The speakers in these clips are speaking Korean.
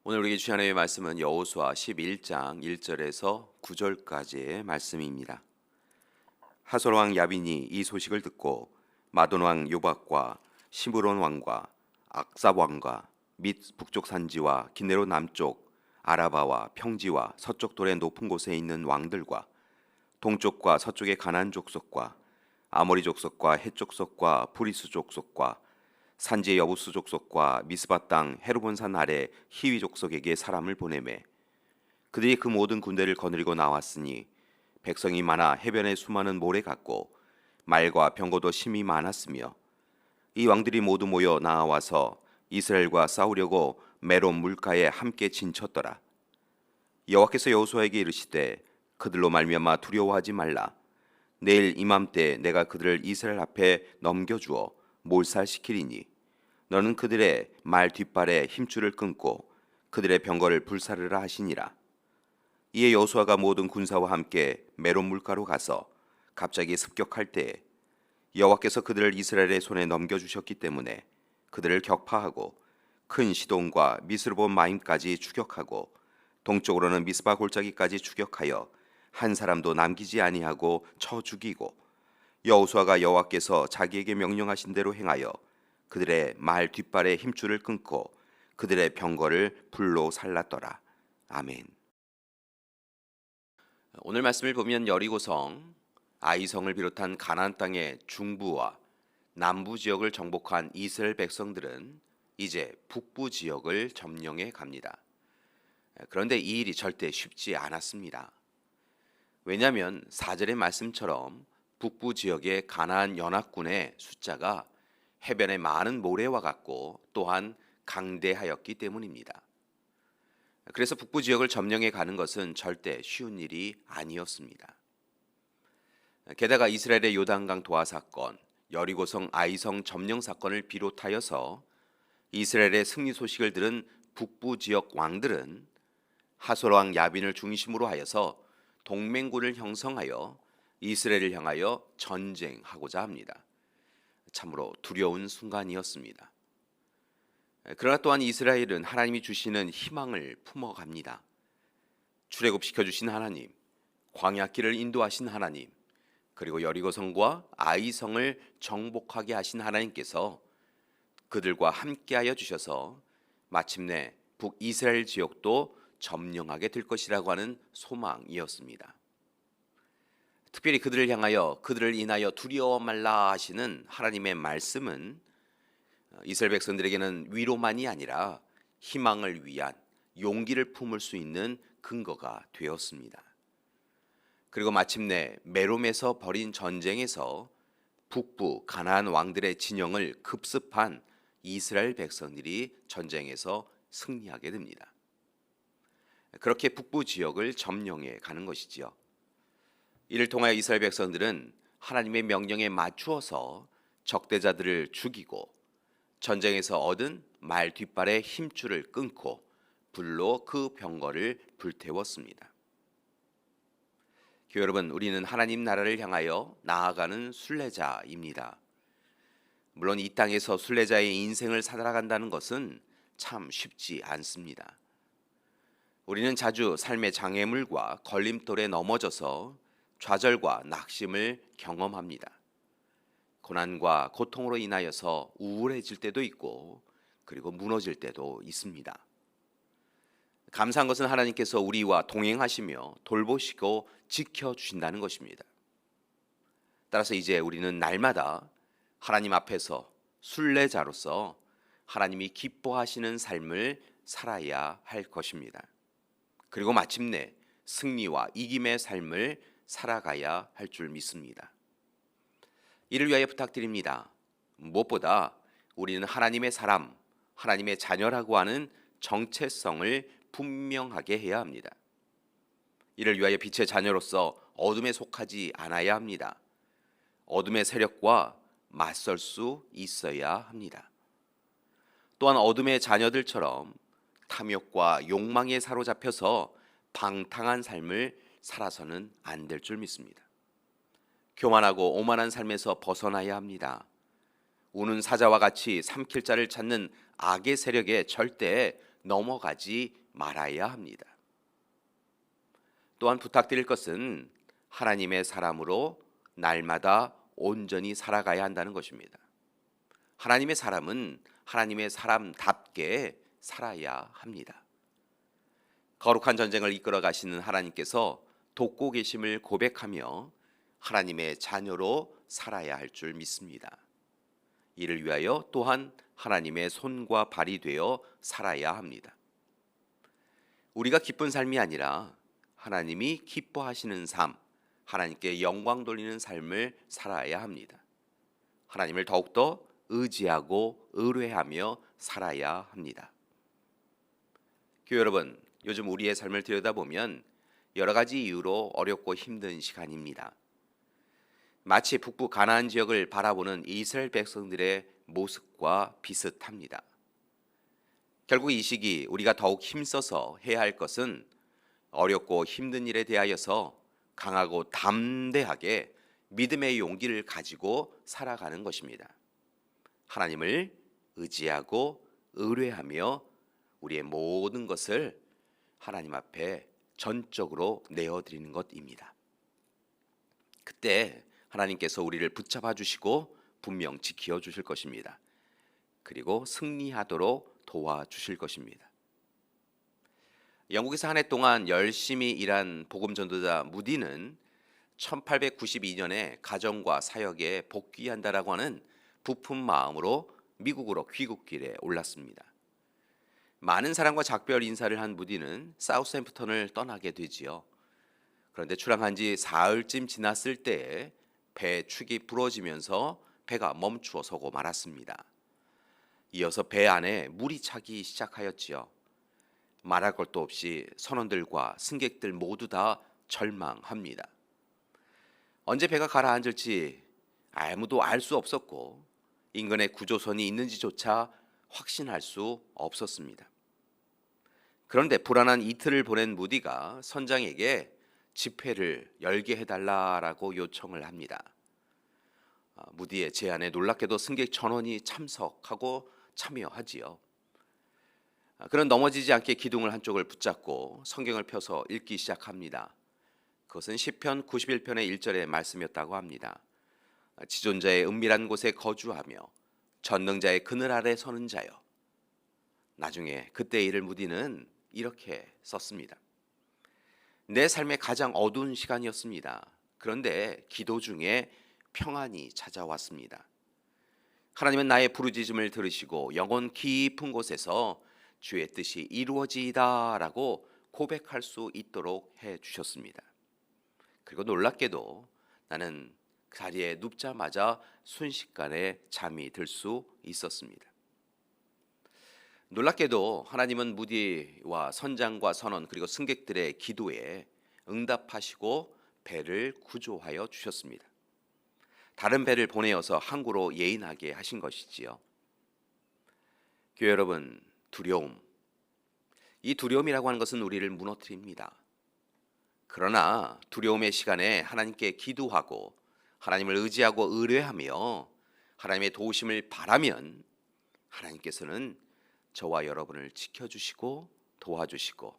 오늘 우리에게 주신 하나님의 말씀은 여호수아 11장 1절에서 9절까지의 말씀입니다. 하솔 왕 야빈이 이 소식을 듣고 마돈 왕 요박과 시므론 왕과 악삽 왕과 및 북쪽 산지와 기네로 남쪽 아라바와 평지와 서쪽 돌의 높은 곳에 있는 왕들과 동쪽과 서쪽의 가나안 족속과 아모리 족속과 헷 족속과 브리스 족속과 산지의 여부스 족속과 미스바 땅 헤르본산 아래 히위 족속에게 사람을 보내매 그들이 그 모든 군대를 거느리고 나왔으니 백성이 많아 해변에 수많은 모래 같고 말과 병거도 심히 많았으며 이 왕들이 모두 모여 나와서 이스라엘과 싸우려고 메론 물가에 함께 진쳤더라. 여호와께서 여호수아에게 이르시되 그들로 말미암아 두려워하지 말라. 내일 이맘때 내가 그들을 이스라엘 앞에 넘겨주어 몰살시키리니 너는 그들의 말 뒷발에 힘줄을 끊고 그들의 병거를 불사르라 하시니라. 이에 여호수아가 모든 군사와 함께 메론 물가로 가서 갑자기 습격할 때에 여호와께서 그들을 이스라엘의 손에 넘겨주셨기 때문에 그들을 격파하고 큰 시돈과 미스르본 마임까지 추격하고 동쪽으로는 미스바 골짜기까지 추격하여 한 사람도 남기지 아니하고 쳐 죽이고 여호수아가 여호와께서 자기에게 명령하신 대로 행하여 그들의 말 뒷발에 힘줄을 끊고 그들의 병거를 불로 살랐더라. 아멘. 오늘 말씀을 보면 여리고성, 아이성을 비롯한 가나안 땅의 중부와 남부 지역을 정복한 이스라엘 백성들은 이제 북부 지역을 점령해 갑니다. 그런데 이 일이 절대 쉽지 않았습니다. 왜냐하면 4절의 말씀처럼 북부 지역의 가나안 연합군의 숫자가 해변의 많은 모래와 같고 또한 강대하였기 때문입니다. 그래서 북부 지역을 점령해 가는 것은 절대 쉬운 일이 아니었습니다. 게다가 이스라엘의 요단강 도하 사건, 여리고성 아이성 점령 사건을 비롯하여서 이스라엘의 승리 소식을 들은 북부 지역 왕들은 하솔 왕 야빈을 중심으로 하여서 동맹군을 형성하여 이스라엘을 향하여 전쟁하고자 합니다. 참으로 두려운 순간이었습니다. 그러나 또한 이스라엘은 하나님이 주시는 희망을 품어갑니다. 출애굽시켜 주신 하나님, 광야길을 인도하신 하나님, 그리고 여리고성과 아이성을 정복하게 하신 하나님께서 그들과 함께하여 주셔서 마침내 북이스라엘 지역도 점령하게 될 것이라고 하는 소망이었습니다. 특별히 그들을 향하여 그들을 인하여 두려워 말라 하시는 하나님의 말씀은 이스라엘 백성들에게는 위로만이 아니라 희망을 위한 용기를 품을 수 있는 근거가 되었습니다. 그리고 마침내 메롬에서 벌인 전쟁에서 북부 가나안 왕들의 진영을 급습한 이스라엘 백성들이 전쟁에서 승리하게 됩니다. 그렇게 북부 지역을 점령해 가는 것이지요. 이를 통하여 이스라엘 백성들은 하나님의 명령에 맞추어서 적대자들을 죽이고 전쟁에서 얻은 말 뒷발의 힘줄을 끊고 불로 그 병거를 불태웠습니다. 교회 여러분, 우리는 하나님 나라를 향하여 나아가는 순례자입니다. 물론 이 땅에서 순례자의 인생을 살아간다는 것은 참 쉽지 않습니다. 우리는 자주 삶의 장애물과 걸림돌에 넘어져서 좌절과 낙심을 경험합니다. 고난과 고통으로 인하여서 우울해질 때도 있고 그리고 무너질 때도 있습니다. 감사한 것은 하나님께서 우리와 동행하시며 돌보시고 지켜주신다는 것입니다. 따라서 이제 우리는 날마다 하나님 앞에서 순례자로서 하나님이 기뻐하시는 삶을 살아야 할 것입니다. 그리고 마침내 승리와 이김의 삶을 살아가야 할 줄 믿습니다. 이를 위하여 부탁드립니다. 무엇보다 우리는 하나님의 사람, 하나님의 자녀라고 하는 정체성을 분명하게 해야 합니다. 이를 위하여 빛의 자녀로서 어둠에 속하지 않아야 합니다. 어둠의 세력과 맞설 수 있어야 합니다. 또한 어둠의 자녀들처럼 탐욕과 욕망에 사로잡혀서 방탕한 삶을 살아서는 안 될 줄 믿습니다. 교만하고 오만한 삶에서 벗어나야 합니다. 우는 사자와 같이 삼킬 자를 찾는 악의 세력에 절대 넘어가지 말아야 합니다. 또한 부탁드릴 것은 하나님의 사람으로 날마다 온전히 살아가야 한다는 것입니다. 하나님의 사람은 하나님의 사람답게 살아야 합니다. 거룩한 전쟁을 이끌어 가시는 하나님께서 돕고 계심을 고백하며 하나님의 자녀로 살아야 할 줄 믿습니다. 이를 위하여 또한 하나님의 손과 발이 되어 살아야 합니다. 우리가 기쁜 삶이 아니라 하나님이 기뻐하시는 삶, 하나님께 영광 돌리는 삶을 살아야 합니다. 하나님을 더욱더 의지하고 의뢰하며 살아야 합니다. 교회 여러분, 요즘 우리의 삶을 들여다보면 여러 가지 이유로 어렵고 힘든 시간입니다. 마치 북부 가나안 지역을 바라보는 이스라엘 백성들의 모습과 비슷합니다. 결국 이 시기 우리가 더욱 힘써서 해야 할 것은 어렵고 힘든 일에 대하여서 강하고 담대하게 믿음의 용기를 가지고 살아가는 것입니다. 하나님을 의지하고 의뢰하며 우리의 모든 것을 하나님 앞에 전적으로 내어드리는 것입니다. 그때 하나님께서 우리를 붙잡아 주시고 분명 지켜 주실 것입니다. 그리고 승리하도록 도와주실 것입니다. 영국에서 한 해 동안 열심히 일한 복음 전도자 무디는 1892년에 가정과 사역에 복귀한다라고 하는 부푼 마음으로 미국으로 귀국길에 올랐습니다. 많은 사람과 작별 인사를 한 무디는 사우스햄프턴을 떠나게 되지요. 그런데 출항한 지 사흘쯤 지났을 때에 배 축이 부러지면서 배가 멈추어 서고 말았습니다. 이어서 배 안에 물이 차기 시작하였지요. 말할 것도 없이 선원들과 승객들 모두 다 절망합니다. 언제 배가 가라앉을지 아무도 알 수 없었고 인근에 구조선이 있는지조차 확신할 수 없었습니다. 그런데 불안한 이틀을 보낸 무디가 선장에게 집회를 열게 해달라라고 요청을 합니다. 무디의 제안에 놀랍게도 승객 1000원이 참석하고 참여하지요. 그는 넘어지지 않게 기둥을 한쪽을 붙잡고 성경을 펴서 읽기 시작합니다. 그것은 시편 91편의 1절의 말씀이었다고 합니다. 지존자의 은밀한 곳에 거주하며 전능자의 그늘 아래 서는 자여. 나중에 그때 일을 무디는 이렇게 썼습니다. 내 삶의 가장 어두운 시간이었습니다. 그런데 기도 중에 평안이 찾아왔습니다. 하나님은 나의 부르짖음을 들으시고 영혼 깊은 곳에서 주의 뜻이 이루어지이다라고 고백할 수 있도록 해주셨습니다. 그리고 놀랍게도 나는 그 자리에 눕자마자 순식간에 잠이 들 수 있었습니다. 놀랍게도 하나님은 무디와 선장과 선원 그리고 승객들의 기도에 응답하시고 배를 구조하여 주셨습니다. 다른 배를 보내어서 항구로 예인하게 하신 것이지요. 교회 여러분, 두려움. 이 두려움이라고 하는 것은 우리를 무너뜨립니다. 그러나 두려움의 시간에 하나님께 기도하고 하나님을 의지하고 의뢰하며 하나님의 도우심을 바라면 하나님께서는 저와 여러분을 지켜주시고 도와주시고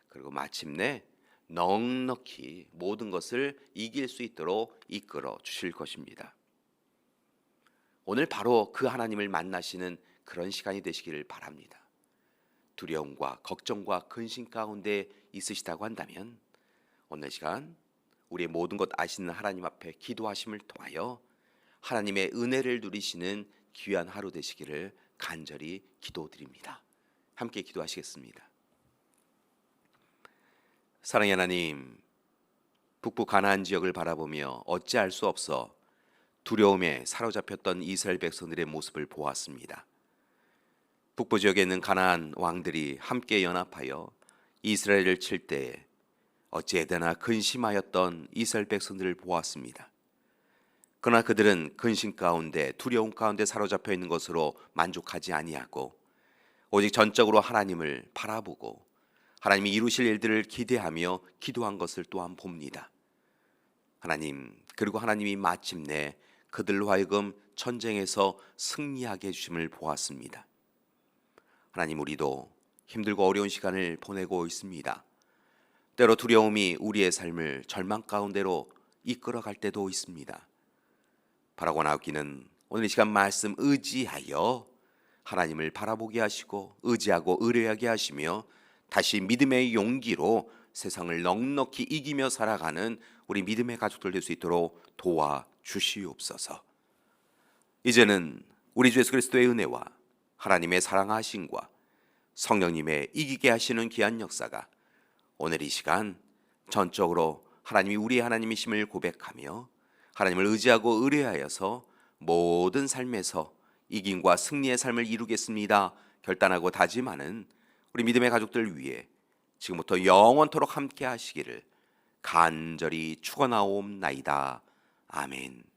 그리고 마침내 넉넉히 모든 것을 이길 수 있도록 이끌어 주실 것입니다. 오늘 바로 그 하나님을 만나시는 그런 시간이 되시기를 바랍니다. 두려움과 걱정과 근심 가운데 있으시다고 한다면 오늘 시간 우리의 모든 것 아시는 하나님 앞에 기도하심을 통하여 하나님의 은혜를 누리시는 귀한 하루 되시기를 간절히 기도드립니다. 함께 기도하시겠습니다. 사랑의 하나님, 북부 가나안 지역을 바라보며 어찌할 수 없어 두려움에 사로잡혔던 이스라엘 백성들의 모습을 보았습니다. 북부 지역에 있는 가나안 왕들이 함께 연합하여 이스라엘을 칠 때에 어찌 에데나 근심하였던 이스라엘 백성들을 보았습니다. 그러나 그들은 근심 가운데 두려움 가운데 사로잡혀 있는 것으로 만족하지 아니하고 오직 전적으로 하나님을 바라보고 하나님이 이루실 일들을 기대하며 기도한 것을 또한 봅니다. 하나님, 그리고 하나님이 마침내 그들로 하여금 전쟁에서 승리하게 해주심을 보았습니다. 하나님, 우리도 힘들고 어려운 시간을 보내고 있습니다. 때로 두려움이 우리의 삶을 절망 가운데로 이끌어갈 때도 있습니다. 바라고 나오기는 오늘 이 시간 말씀 의지하여 하나님을 바라보게 하시고 의지하고 의뢰하게 하시며 다시 믿음의 용기로 세상을 넉넉히 이기며 살아가는 우리 믿음의 가족들 될 수 있도록 도와주시옵소서. 이제는 우리 주 예수 그리스도의 은혜와 하나님의 사랑하심과 성령님의 이기게 하시는 귀한 역사가 오늘 이 시간 전적으로 하나님이 우리의 하나님이심을 고백하며 하나님을 의지하고 의뢰하여서 모든 삶에서 이김과 승리의 삶을 이루겠습니다 결단하고 다짐하는 우리 믿음의 가족들 위해 지금부터 영원토록 함께 하시기를 간절히 축원하옵나이다. 아멘.